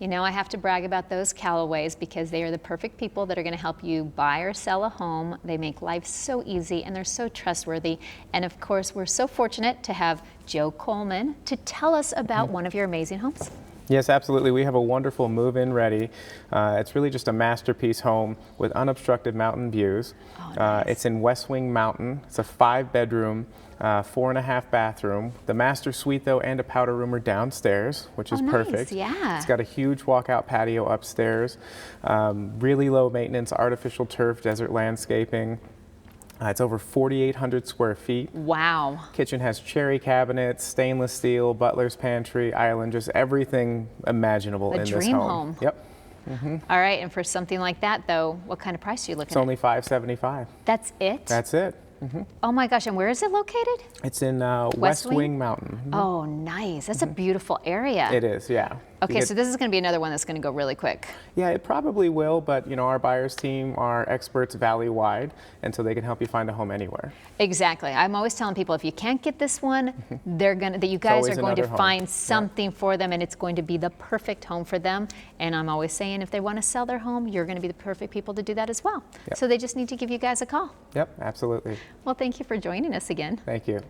You know, I have to brag about those Callaways because they are the perfect people that are going to help you buy or sell a home. They make life so easy and they're so trustworthy. And of course, we're so fortunate to have Joe Coleman to tell us about one of your amazing homes. Yes, absolutely. We have a wonderful move-in ready. It's really just a masterpiece home with unobstructed mountain views. Oh, nice. It's in West Wing Mountain. It's a 5-bedroom, 4.5 bathroom. The master suite, though, and a powder room are downstairs, which is perfect. Yeah. It's got a huge walkout patio upstairs. Really low maintenance, artificial turf, desert landscaping. It's over 4,800 square feet. Wow. Kitchen has cherry cabinets, stainless steel, butler's pantry, island, just everything imaginable in this home. A dream home. Yep. All right, and for something like that, though, what kind of price are you looking It's at? only $575. That's it? That's it. Oh my gosh, and where is it located? It's in West Wing Mountain. Oh, nice. That's a beautiful area. It is, yeah. Okay, so this is going to be another one that's going to go really quick. Yeah, it probably will, but you know, our buyers team are experts valley-wide, and so they can help you find a home anywhere. Exactly. I'm always telling people if you can't get this one, you guys are going to find something for them, and it's going to be the perfect home for them. And I'm always saying if they want to sell their home, you're going to be the perfect people to do that as well. Yep. So they just need to give you guys a call. Yep, absolutely. Well, thank you for joining us again. Thank you.